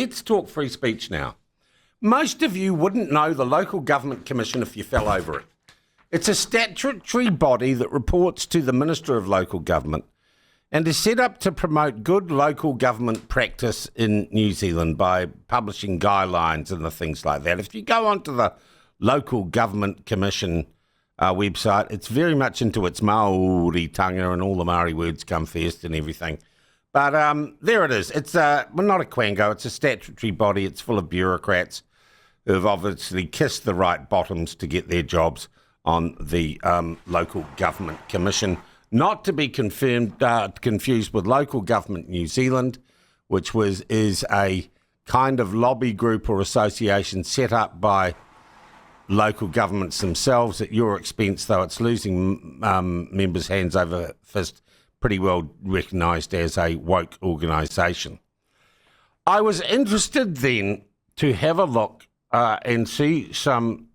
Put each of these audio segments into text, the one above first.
Let's talk free speech now. Most of you wouldn't know the Local Government Commission if you fell over it. It's a statutory body that reports to the Minister of Local Government and is set up to promote good local government practice in New Zealand by publishing guidelines and the things like that. If you go onto the Local Government Commission website, it's very much into its Māori tanga and all the Māori words come first and everything. But there it is. It's not a quango, it's a statutory body. It's full of bureaucrats who have obviously kissed the right bottoms to get their jobs on the Local Government Commission. Not to be confused with Local Government New Zealand, which is a kind of lobby group or association set up by local governments themselves at your expense, though it's losing members' hands over fist, pretty well recognised as a woke organisation. I was interested then to have a look and see some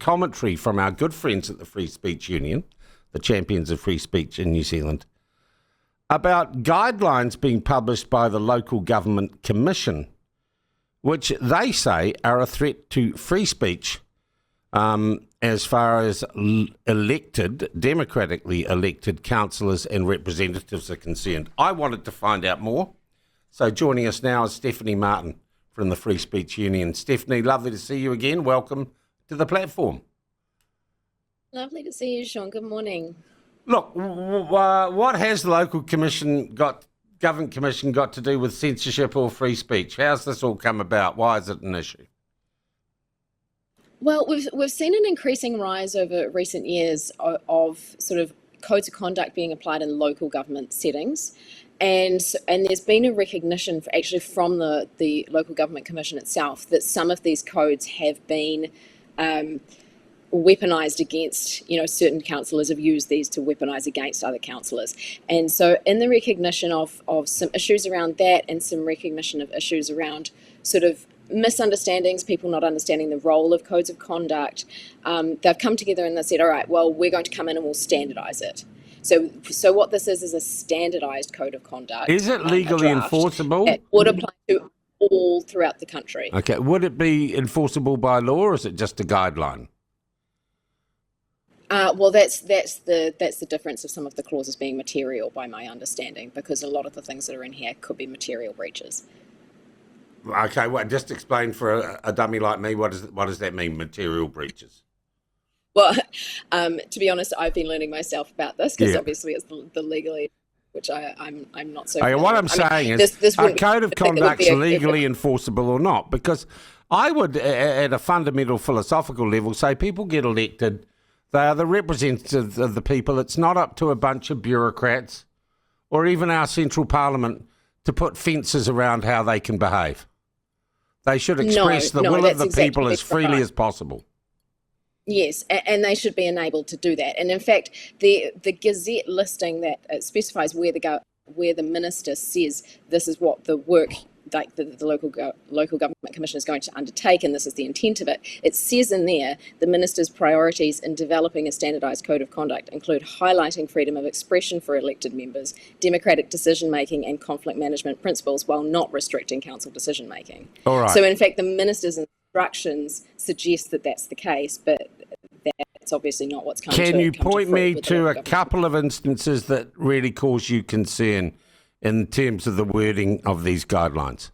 commentary from our good friends at the Free Speech Union, the champions of free speech in New Zealand, about guidelines being published by the Local Government Commission, which they say are a threat to free speech as far as democratically elected councillors and representatives are concerned. I wanted to find out more. So joining us now is Stephanie Martin from the Free Speech Union. Stephanie, lovely to see you again. Welcome to the platform. Lovely to see you, Sean. Good morning. Look, what has the local government commission got to do with censorship or free speech? How's this all come about? Why is it an issue? Well, we've seen an increasing rise over recent years of sort of codes of conduct being applied in local government settings, and there's been a recognition from the Local Government Commission itself that some of these codes have been weaponised against, certain councillors have used these to weaponise against other councillors. And so in the recognition of some issues around that and some recognition of issues around sort of misunderstandings, people not understanding the role of codes of conduct, they've come together and they said, all right, well, we're going to come in and we'll standardise it. So what this is a standardised code of conduct. Is it legally enforceable? It would apply to all throughout the country. Okay, would it be enforceable by law or is it just a guideline? Well, that's the difference of some of the clauses being material, by my understanding, because a lot of the things that are in here could be material breaches. Okay, well, just explain for a dummy like me, what does that mean, material breaches? Well, to be honest, I've been learning myself about this because obviously it's the legally, which I'm not so. Okay, what I'm saying is, a code of conduct's legally enforceable or not? Because I would, at a fundamental philosophical level, say people get elected. They are the representatives of the people. It's not up to a bunch of bureaucrats or even our central parliament to put fences around how they can behave. They should express the will of the people as freely as possible. Yes, and they should be enabled to do that. And in fact, the Gazette listing that specifies where the minister says this is what the work like the local government commission is going to undertake, and this is the intent of it. It says in there the minister's priorities in developing a standardised code of conduct include highlighting freedom of expression for elected members, democratic decision making and conflict management principles, while not restricting council decision making. All right. So in fact, the minister's instructions suggest that that's the case, but that's obviously not what's come to Can you point me to a couple of instances that really cause you concern in terms of the wording of these guidelines?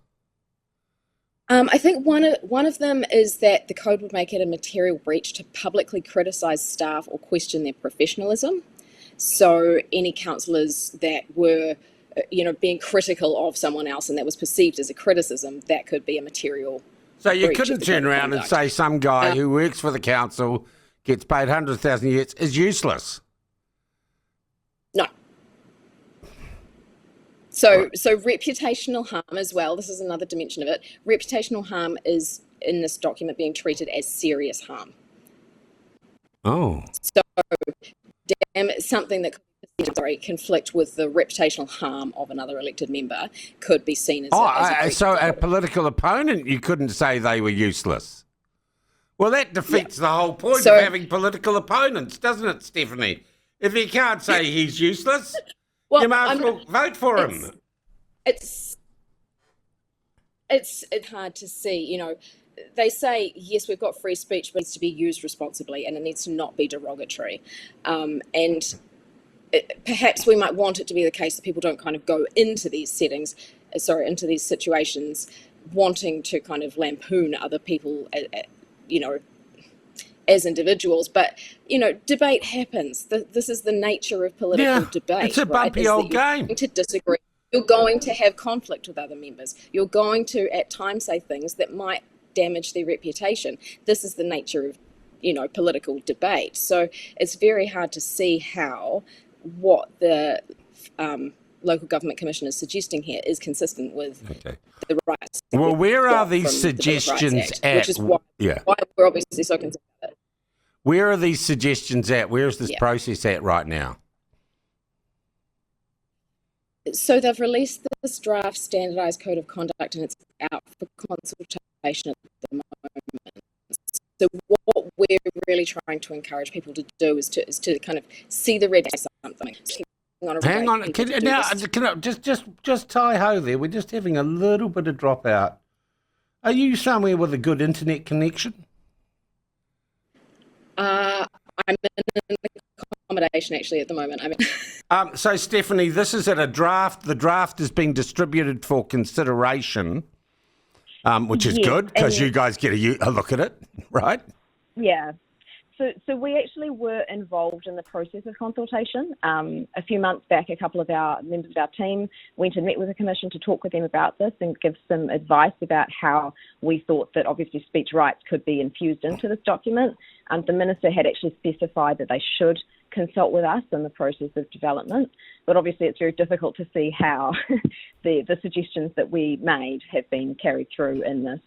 I think one of them is that the code would make it a material breach to publicly criticise staff or question their professionalism. So any councillors that were, being critical of someone else and that was perceived as a criticism, that could be a material So you couldn't turn around and say some guy who works for the council, gets paid hundreds of thousands a year, is useless. No. So reputational harm as well, this is another dimension of it. Reputational harm is, in this document, being treated as serious harm. Oh. So something that could conflict with the reputational harm of another elected member could be seen as so a political opponent, you couldn't say they were useless. Well, that defeats the whole point of having political opponents, doesn't it, Stephanie? If you can't say he's useless, you might as well vote for him. it's hard to see. They say, yes, we've got free speech, but it needs to be used responsibly and it needs to not be derogatory. And perhaps we might want it to be the case that people don't kind of go into these into these situations wanting to kind of lampoon other people, as individuals. But, debate happens. This is the nature of political debate. It's a bumpy old game. You're going to disagree. You're going to have conflict with other members. You're going to, at times, say things that might damage their reputation. This is the nature of, political debate. So it's very hard to see how what the local government commission is suggesting here is consistent with the rights. Well, where are these suggestions at? Which is why we're obviously so concerned about it. Where are these suggestions at? Where is this process at right now? So they've released this draft standardised code of conduct and it's out for consultation at the moment. So what we're really trying to encourage people to do is to kind of see the red something. Hang on, just tie-ho there. We're just having a little bit of dropout. Are you somewhere with a good internet connection? I'm in accommodation actually at the moment. So Stephanie, this is at a draft. The draft is being distributed for consideration, which is good because you guys get a look at it, right? Yeah. So we actually were involved in the process of consultation. A few months back, a couple of our members of our team went and met with the Commission to talk with them about this and give some advice about how we thought that obviously speech rights could be infused into this document. The Minister had actually specified that they should consult with us in the process of development, but obviously it's very difficult to see how the suggestions that we made have been carried through in this